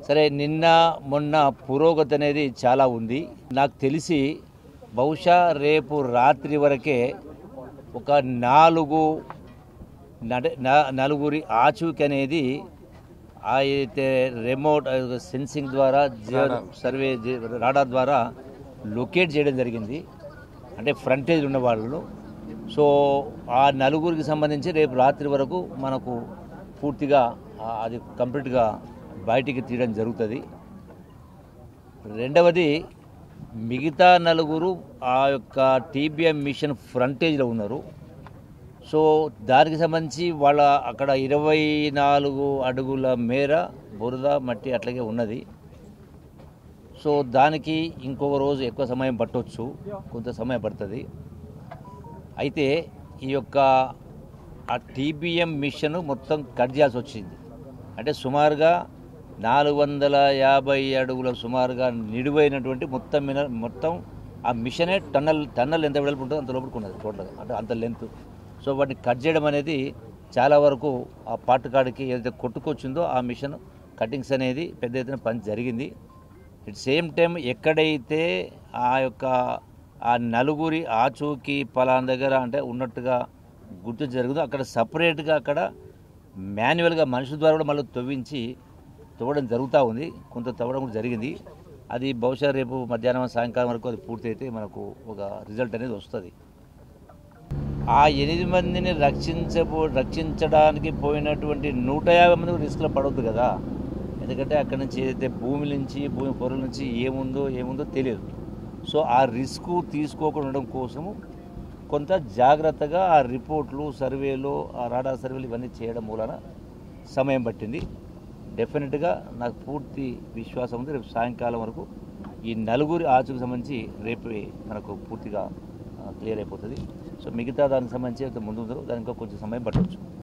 సరే నిన్న మొన్న పురోగతి అనేది చాలా ఉంది. నాకు తెలిసి బహుశా రేపు రాత్రి వరకే ఒక నలుగురి ఆచూకీ అనేది అయితే రిమోట్ సెన్సింగ్ ద్వారా సర్వే రాడార్ ద్వారా లొకేట్ చేయడం జరిగింది. అంటే ఫ్రంటేజ్ ఉన్న వాళ్ళు. సో ఆ నలుగురికి సంబంధించి రేపు రాత్రి వరకు మనకు పూర్తిగా అది కంప్లీట్గా బయటికి తీయడం జరుగుతుంది. రెండవది, మిగతా నలుగురు ఆ యొక్క టీబీఎం మిషన్ ఫ్రంటేజ్లో ఉన్నారు. సో దానికి సంబంధించి వాళ్ళ అక్కడ 24 అడుగుల మేర బురద మట్టి అట్లాగే ఉన్నది. సో దానికి ఇంకొక రోజు ఎక్కువ సమయం పట్టవచ్చు, కొంత సమయం పడుతుంది. అయితే ఈ యొక్క ఆ టీబీఎం మిషన్ మొత్తం కట్ చేయాల్సి వచ్చింది. అంటే సుమారుగా 450 అడుగుల సుమారుగా నిడివైనటువంటి మొత్తం ఆ మిషనే టన్నల్ ఎంత వెడల్పు ఉంటుందో అంత లోపలికి ఉన్నది టోటల్గా, అంటే అంత లెంత్. సో వాటిని కట్ చేయడం అనేది చాలా వరకు ఆ పార్ట్ కాడికి ఏదైతే కొట్టుకొచ్చిందో ఆ మిషన్ కటింగ్స్ అనేది పెద్ద ఎత్తున పని జరిగింది. ఇట్ సేమ్ టైం ఎక్కడైతే ఆ యొక్క ఆ నలుగురి ఆచూకీ పలానా దగ్గర అంటే ఉన్నట్టుగా గుర్తు జరుగుతుందో అక్కడ సపరేట్గా అక్కడ మాన్యువల్గా మనుషుల ద్వారా కూడా మళ్ళీ తవ్వడం జరుగుతూ ఉంది. కొంత తవ్వడం కూడా జరిగింది. అది బహుశా రేపు మధ్యాహ్నం సాయంకాలం వరకు అది పూర్తయితే మనకు ఒక రిజల్ట్ అనేది వస్తుంది. ఆ 8 మందిని రక్షించడానికి పోయినటువంటి 150 మంది రిస్క్లో పడవద్దు కదా. ఎందుకంటే అక్కడి నుంచి ఏదైతే భూమి పొరల నుంచి ఏముందో తెలియదు. సో ఆ రిస్క్ తీసుకోకుండా ఉండడం కోసము కొంత జాగ్రత్తగా ఆ రిపోర్ట్లు, సర్వేలు, ఆ రాడార్ సర్వేలు ఇవన్నీ చేయడం మూలన సమయం పట్టింది. డెఫినెట్గా నాకు పూర్తి విశ్వాసం ఉంది రేపు సాయంకాలం వరకు ఈ నలుగురి ఆచూకు సంబంధించి రేపు మనకు పూర్తిగా క్లియర్ అయిపోతుంది. సో మిగతా దానికి సంబంధించి ముందు దానికి కొంచెం సమయం పట్టవచ్చు.